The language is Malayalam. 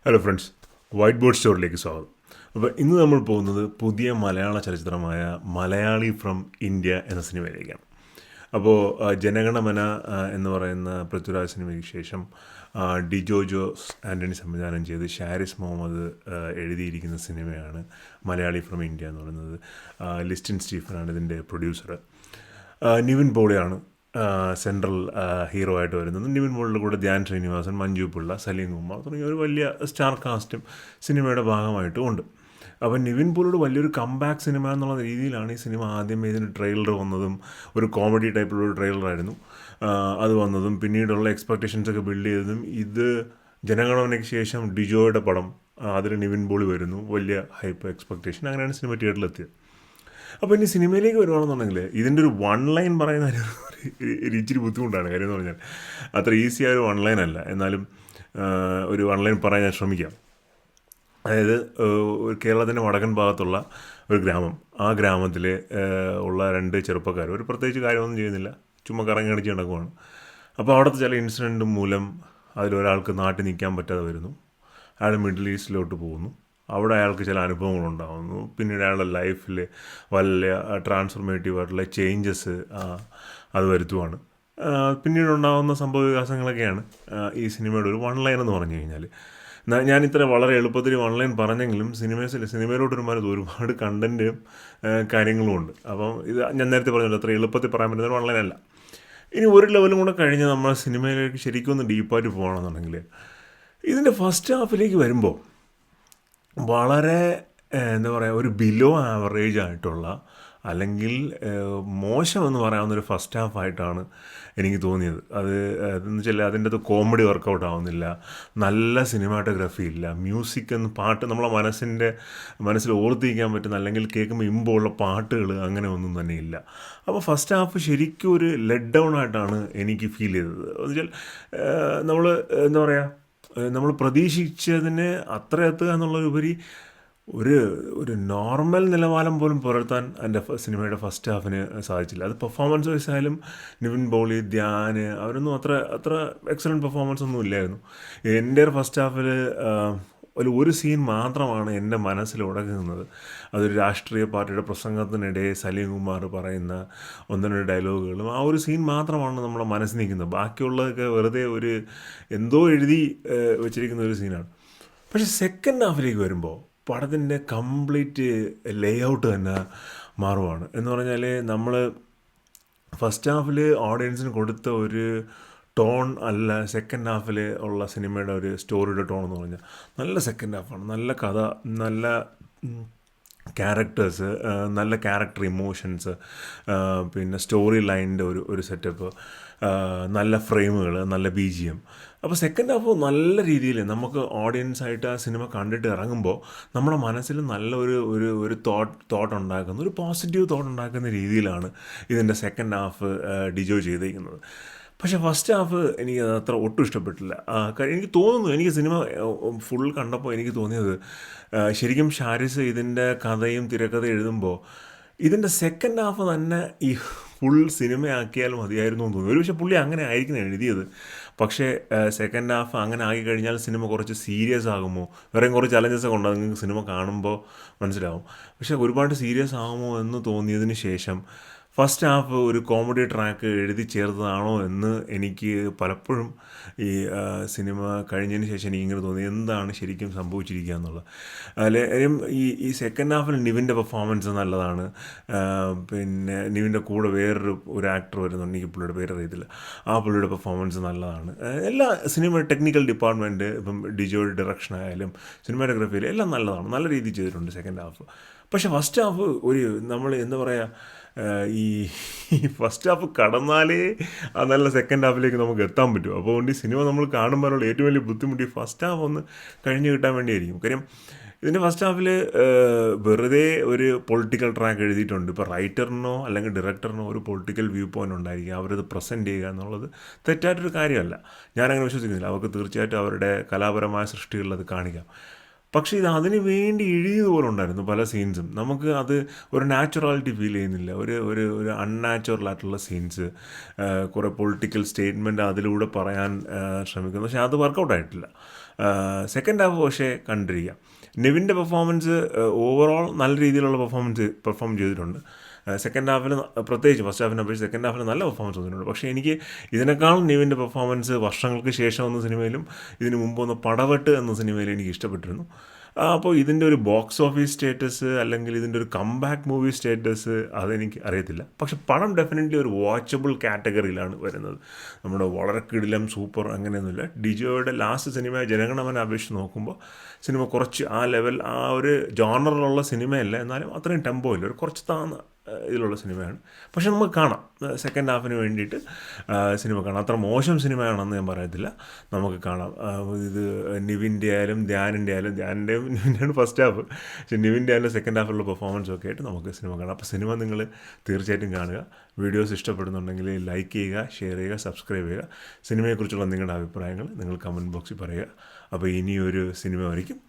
ഹലോ ഫ്രണ്ട്സ്, വൈറ്റ് ബോർഡ് സ്റ്റോറിലേക്ക് സ്വാഗതം. അപ്പോൾ ഇന്ന് നമ്മൾ പോകുന്നത് പുതിയ മലയാള ചലച്ചിത്രമായ മലയാളി ഫ്രം ഇന്ത്യ എന്ന സിനിമയിലേക്കാണ്. അപ്പോൾ ജനഗണമന എന്ന് പറയുന്ന പൃഥ്വിരാജ് സിനിമയ്ക്ക് ശേഷം ഡിജോ ജോസ് ആൻ്റണി സംവിധാനം ചെയ്ത് ഷാരിസ് മുഹമ്മദ് എഴുതിയിരിക്കുന്ന സിനിമയാണ് മലയാളി ഫ്രം ഇന്ത്യ എന്ന് പറയുന്നത്. ലിസ്റ്റിൻ സ്റ്റീഫനാണ് ഇതിൻ്റെ പ്രൊഡ്യൂസർ. നിവിൻ പോളിയാണ് സെൻട്രൽ ഹീറോ ആയിട്ട് വരുന്നത്. നിവിൻ പോളിയുടെ കൂടെ ധ്യാൻ ശ്രീനിവാസൻ, മഞ്ജു പിള്ള, സലീം കുമാർ തുടങ്ങിയ ഒരു വലിയ സ്റ്റാർ കാസ്റ്റും സിനിമയുടെ ഭാഗമായിട്ടും ഉണ്ട്. അപ്പോൾ നിവിൻ പോളിയുടെ വലിയൊരു കംബാക്ക് സിനിമ എന്നുള്ള രീതിയിലാണ് ഈ സിനിമ ആദ്യമേ ഇതിന് ട്രെയിലർ വന്നതും. ഒരു കോമഡി ടൈപ്പിലുള്ള ഒരു ട്രെയിലറായിരുന്നു അത് വന്നതും. പിന്നീടുള്ള എക്സ്പെക്റ്റേഷൻസൊക്കെ ബിൽഡ് ചെയ്തതും ഇത് ജനഗണമനയ്ക്ക് ശേഷം ഡിജോയുടെ പടം, അതിൽ നിവിൻ പോളി വരുന്നു, വലിയ ഹൈപ്പ് എക്സ്പെക്റ്റേഷൻ, അങ്ങനെയാണ് സിനിമ തിയേറ്ററിലെത്തിയത്. അപ്പോൾ ഇനി സിനിമയിലേക്ക് വരുവാണെന്നുണ്ടെങ്കിൽ ഇതിൻ്റെ ഒരു വൺ ലൈൻ പറയുന്ന ഒരു ഇച്ചിരി ബുദ്ധിമുട്ടാണ്. കാര്യം എന്ന് പറഞ്ഞാൽ അത്ര ഈസിയായ ഒരു വൺ ലൈൻ അല്ല. എന്നാലും ഒരു വൺ ലൈൻ പറയാൻ ഞാൻ ശ്രമിക്കാം. അതായത് കേരളത്തിൻ്റെ വടക്കൻ ഭാഗത്തുള്ള ഒരു ഗ്രാമം, ആ ഗ്രാമത്തിൽ ഉള്ള രണ്ട് ചെറുപ്പക്കാർ ഒരു പ്രത്യേകിച്ച് കാര്യമൊന്നും ചെയ്യുന്നില്ല, ചുമ്മാ കറങ്ങി അടിച്ച് നടക്കുവാണ്. അപ്പോൾ അവിടുത്തെ ചില ഇൻസിഡൻറ്റ് മൂലം അതിലൊരാൾക്ക് നാട്ടിൽ നിൽക്കാൻ പറ്റാതെ വരുന്നു. അയാൾ മിഡിൽ ഈസ്റ്റിലോട്ട് പോകുന്നു. അവിടെ അയാൾക്ക് ചില അനുഭവങ്ങളുണ്ടാകുന്നു. പിന്നീട് അയാളുടെ ലൈഫിൽ വലിയ ട്രാൻസ്ഫോർമേറ്റീവ് ആയിട്ടുള്ള ചേഞ്ചസ് അത് വരുത്തുവാണ്. പിന്നീടുണ്ടാകുന്ന സംഭവ വികാസങ്ങളൊക്കെയാണ് ഈ സിനിമയുടെ ഒരു വൺ ലൈൻ എന്ന് പറഞ്ഞു കഴിഞ്ഞാൽ. ഞാൻ ഇത്ര വളരെ എളുപ്പത്തിൽ വൺ ലൈൻ പറഞ്ഞെങ്കിലും സിനിമയിലോട്ട് വരുമ്പോൾ ഒരുപാട് കണ്ടൻറ്റും കാര്യങ്ങളും ഉണ്ട്. അപ്പം ഇത് ഞാൻ നേരത്തെ പറഞ്ഞല്ലോ, അത്ര എളുപ്പത്തിൽ പറയാൻ പറ്റുന്ന ഒരു വൺ ലൈൻ അല്ല. ഇനി ഒരു ലെവലും കൂടെ കഴിഞ്ഞ് നമ്മൾ സിനിമയിലേക്ക് ശരിക്കും ഒന്ന് ഡീപ്പായിട്ട് പോകണമെന്നുണ്ടെങ്കിൽ ഇതിൻ്റെ ഫസ്റ്റ് ഹാഫിലേക്ക് വരുമ്പോൾ വളരെ എന്താ പറയുക, ഒരു ബിലോ ആവറേജ് ആയിട്ടുള്ള അല്ലെങ്കിൽ മോശമെന്ന് പറയാവുന്നൊരു ഫസ്റ്റ് ഹാഫ് ആയിട്ടാണ് എനിക്ക് തോന്നിയത്. അതെന്ന് വെച്ചാൽ അതിൻ്റെ അത് കോമഡി വർക്കൗട്ട് ആവുന്നില്ല, നല്ല സിനിമാറ്റോഗ്രഫി ഇല്ല, മ്യൂസിക് എന്ന് പാട്ട് നമ്മളെ മനസ്സിൽ ഓർത്തിരിക്കാൻ പറ്റുന്ന അല്ലെങ്കിൽ കേൾക്കുമ്പോൾ ഇമ്പമുള്ള പാട്ടുകൾ അങ്ങനെ ഒന്നും തന്നെ ഇല്ല. അപ്പോൾ ഫസ്റ്റ് ഹാഫ് ശരിക്കും ഒരു ലെറ്റ് ഡൗൺ ആയിട്ടാണ് എനിക്ക് ഫീൽ ചെയ്തത്. എന്ന് വെച്ചാൽ നമ്മൾ എന്താ പറയുക, നമ്മൾ പ്രതീക്ഷിച്ചതിന് അത്ര എത്തുക എന്നുള്ളതിലുപരി ഒരു നോർമൽ നിലവാരം പോലും പുലർത്താൻ എൻ്റെ സിനിമയുടെ ഫസ്റ്റ് ഹാഫിന് സാധിച്ചില്ല. അത് പെർഫോമൻസ് വൈസ് ആയാലും നിവിൻ പോളി, ധ്യാൻ അവരൊന്നും അത്ര എക്സലൻറ്റ് പെർഫോമൻസ് ഒന്നും ഇല്ലായിരുന്നു. എൻ്റെ ഫസ്റ്റ് ഹാഫിൽ ഒരു സീൻ മാത്രമാണ് എൻ്റെ മനസ്സിൽ ഉടക്കുന്നത്. അതൊരു രാഷ്ട്രീയ പാർട്ടിയുടെ പ്രസംഗത്തിനിടെ സലീം കുമാർ പറയുന്ന ഒന്ന് രണ്ട് ഡയലോഗുകളും ആ ഒരു സീൻ മാത്രമാണ് നമ്മുടെ മനസ്സിൽ നിൽക്കുന്നത്. ബാക്കിയുള്ളതൊക്കെ വെറുതെ ഒരു എന്തോ എഴുതി വെച്ചിരിക്കുന്ന ഒരു സീനാണ്. പക്ഷേ സെക്കൻഡ് ഹാഫിലേക്ക് വരുമ്പോൾ പടത്തിൻ്റെ കംപ്ലീറ്റ് ലേ ഔട്ട് തന്നെ മാറുവാണ്. എന്ന് പറഞ്ഞാൽ നമ്മൾ ഫസ്റ്റ് ഹാഫിൽ ഓഡിയൻസിന് കൊടുത്ത ഒരു ടോൺ അല്ല സെക്കൻഡ് ഹാഫിൽ ഉള്ള സിനിമയുടെ ഒരു സ്റ്റോറിയുടെ ടോൺ എന്ന് പറഞ്ഞാൽ നല്ല സെക്കൻഡ് ഹാഫാണ്. നല്ല കഥ, നല്ല ക്യാരക്ടേഴ്സ്, നല്ല ക്യാരക്ടർ ഇമോഷൻസ്, പിന്നെ സ്റ്റോറി ലൈനിൻ്റെ ഒരു സെറ്റപ്പ്, നല്ല ഫ്രെയിമുകൾ, നല്ല BGM. അപ്പോൾ സെക്കൻഡ് ഹാഫ് നല്ല രീതിയിൽ നമുക്ക് ഓഡിയൻസായിട്ട് ആ സിനിമ കണ്ടിട്ട് ഇറങ്ങുമ്പോൾ നമ്മുടെ മനസ്സിൽ നല്ല ഒരു തോട്ട് ഉണ്ടാക്കുന്ന, ഒരു പോസിറ്റീവ് തോട്ട് ഉണ്ടാക്കുന്ന രീതിയിലാണ് ഇതിൻ്റെ സെക്കൻഡ് ഹാഫ് ഡിജോ ചെയ്തിരിക്കുന്നത്. പക്ഷേ ഫസ്റ്റ് ഹാഫ് എനിക്ക് അത്ര ഒട്ടും ഇഷ്ടപ്പെട്ടില്ല. എനിക്ക് തോന്നുന്നു, എനിക്ക് സിനിമ ഫുൾ കണ്ടപ്പോൾ എനിക്ക് തോന്നിയത് ശരിക്കും ഷാരിസ് ഇതിൻ്റെ കഥയും തിരക്കഥയും എഴുതുമ്പോൾ ഇതിൻ്റെ സെക്കൻഡ് ഹാഫ് തന്നെ ഈ ഫുൾ സിനിമയാക്കിയാൽ മതിയായിരുന്നു എന്ന് തോന്നുന്നു. ഒരു പക്ഷേ പുള്ളി അങ്ങനെ ആയിരിക്കും എഴുതിയത്. പക്ഷേ സെക്കൻഡ് ഹാഫ് അങ്ങനെ ആക്കിക്കഴിഞ്ഞാൽ സിനിമ കുറച്ച് സീരിയസ് ആകുമോ, വേറെ കുറച്ച് ചലഞ്ചസൊക്കെ ഉണ്ട്, അത് നിങ്ങൾക്ക് സിനിമ കാണുമ്പോൾ മനസ്സിലാവും. പക്ഷേ ഒരുപാട് സീരിയസ് ആകുമോ എന്ന് തോന്നിയതിന് ശേഷം ഫസ്റ്റ് ഹാഫ് ഒരു കോമഡി ട്രാക്ക് എഴുതി ചേർത്തതാണോ എന്ന് എനിക്ക് പലപ്പോഴും ഈ സിനിമ കഴിഞ്ഞതിന് ശേഷം എനിക്കിങ്ങനെ തോന്നി, എന്താണ് ശരിക്കും സംഭവിച്ചിരിക്കുക എന്നുള്ളത്. ഈ സെക്കൻഡ് ഹാഫിൽ നിവിൻ്റെ പെർഫോമൻസ് നല്ലതാണ്. പിന്നെ നിവിൻ്റെ കൂടെ ഒരു ആക്ടർ വരുന്നുണ്ട്, എനിക്ക് പുള്ളിയുടെ പേര് അറിയത്തില്ല, ആ പുള്ളിയുടെ പെർഫോമൻസ് നല്ലതാണ്. എല്ലാ സിനിമ ടെക്നിക്കൽ ഡിപ്പാർട്ട്മെൻറ്റ്, ഇപ്പം ഡിജോയുടെ ഡയറക്ഷൻ ആയാലും സിനിമാറ്റോഗ്രഫിയിലും എല്ലാം നല്ലതാണ്, നല്ല രീതിയിൽ ചെയ്തിട്ടുണ്ട് സെക്കൻഡ് ഹാഫ്. പക്ഷേ ഫസ്റ്റ് ഹാഫ് നമ്മൾ എന്താ പറയുക, ഈ ഫസ്റ്റ് ഹാഫ് കടന്നാലേ ആ നല്ല സെക്കൻഡ് ഹാഫിലേക്ക് നമുക്ക് എത്താൻ പറ്റും. അപ്പോൾ ഈ സിനിമ നമ്മൾ കാണുമ്പോഴുള്ള ഏറ്റവും വലിയ ബുദ്ധിമുട്ട് ഫസ്റ്റ് ഹാഫ് ഒന്ന് കഴിഞ്ഞ് കിട്ടാൻ വേണ്ടിയായിരിക്കും. കാര്യം ഇതിൻ്റെ ഫസ്റ്റ് ഹാഫിൽ വെറുതെ ഒരു പൊളിറ്റിക്കൽ ട്രാക്ക് എഴുതിയിട്ടുണ്ട്. ഇപ്പോൾ റൈറ്ററിനോ അല്ലെങ്കിൽ ഡയറക്ടറിനോ ഒരു പൊളിറ്റിക്കൽ വ്യൂ പോയിൻ്റ് ഉണ്ടായിരിക്കും, അവരത് പ്രസൻറ്റ് ചെയ്യുക എന്നുള്ളത് തെറ്റായിട്ടൊരു കാര്യമല്ല. ഞാനങ്ങനെ വിശ്വസിക്കുന്നില്ല. അവർക്ക് തീർച്ചയായിട്ടും അവരുടെ കലാപരമായ സൃഷ്ടികളിൽ അത് കാണിക്കാം. പക്ഷേ ഇത് അതിന് വേണ്ടി എഴുതിയതുപോലെ ഉണ്ടായിരുന്നു പല സീൻസും. നമുക്ക് അത് ഒരു നാച്ചുറാലിറ്റി ഫീൽ ചെയ്യുന്നില്ല. ഒരു അൺനാച്ചുറൽ ആയിട്ടുള്ള സീൻസ്, കുറേ പൊളിറ്റിക്കൽ സ്റ്റേറ്റ്മെൻറ്റ് അതിലൂടെ പറയാൻ ശ്രമിക്കുന്നു. പക്ഷേ അത് വർക്കൗട്ട് ആയിട്ടില്ല. സെക്കൻഡ് ഹാഫ് പക്ഷേ കണ്ടിരിക്കാം. നെവിൻ്റെ പെർഫോമൻസ് ഓവറോൾ നല്ല രീതിയിലുള്ള പെർഫോം ചെയ്തിട്ടുണ്ട്. സെക്കൻഡ് ഹാഫിൽ പ്രത്യേകിച്ച് ഫസ്റ്റ് ഹാഫിനെ അപേക്ഷിച്ച് സെക്കൻഡ് ഹാഫിൽ നല്ല പെർഫോമൻസ് വന്നിട്ടുണ്ട്. പക്ഷേ എനിക്ക് ഇതിനേക്കാളും നെവിൻ്റെ പെർഫോമൻസ് വർഷങ്ങൾക്ക് ശേഷം വന്ന സിനിമയിലും ഇതിന് മുമ്പ് വന്ന പടവെട്ട് എന്ന സിനിമയിലും എനിക്ക് ഇഷ്ടപ്പെട്ടിരുന്നു. അപ്പോൾ ഇതിൻ്റെ ഒരു ബോക്സ് ഓഫീസ് സ്റ്റേറ്റസ് അല്ലെങ്കിൽ ഇതിൻ്റെ ഒരു കംബാക്ക് മൂവി സ്റ്റേറ്റസ് അതെനിക്ക് അറിയത്തില്ല. പക്ഷെ പടം ഡെഫിനറ്റ്ലി ഒരു വാച്ചബിൾ കാറ്റഗറിയിലാണ് വരുന്നത്. നമ്മുടെ വളരെ കിടിലം സൂപ്പർ അങ്ങനെയൊന്നുമില്ല. ഡിജോയുടെ ലാസ്റ്റ് സിനിമ ജനഗണമന അപേക്ഷിച്ച് നോക്കുമ്പോൾ സിനിമ കുറച്ച് ആ ലെവൽ, ആ ഒരു ജോണറിലുള്ള സിനിമയല്ല, എന്നാലും അത്രയും ടെമ്പോ ഇല്ല, ഒരു കുറച്ച് താന്ന ഇതിലുള്ള സിനിമയാണ്. പക്ഷെ നമുക്ക് കാണാം, സെക്കൻഡ് ഹാഫിന് വേണ്ടിയിട്ട് സിനിമ കാണാം. അത്ര മോശം സിനിമയാണെന്ന് ഞാൻ പറയത്തില്ല, നമുക്ക് കാണാം. ഇത് നിവിൻ്റെ ആയാലും ധ്യാനിൻ്റെയും നിവിൻ്റെയാണ് ഫസ്റ്റ് ഹാഫ്, പക്ഷേ നിവിൻ്റെ ആയാലും സെക്കൻഡ് ഹാഫിലുള്ള പെർഫോമൻസും ഒക്കെ ആയിട്ട് നമുക്ക് സിനിമ കാണാം. അപ്പോൾ സിനിമ നിങ്ങൾ തീർച്ചയായിട്ടും കാണുക. വീഡിയോസ് ഇഷ്ടപ്പെടുന്നുണ്ടെങ്കിൽ ലൈക്ക് ചെയ്യുക, ഷെയർ ചെയ്യുക, സബ്സ്ക്രൈബ് ചെയ്യുക. സിനിമയെക്കുറിച്ചുള്ള നിങ്ങളുടെ അഭിപ്രായങ്ങൾ നിങ്ങൾ കമൻറ്റ് ബോക്സിൽ പറയുക. അപ്പോൾ ഇനിയൊരു സിനിമ വരയ്ക്കും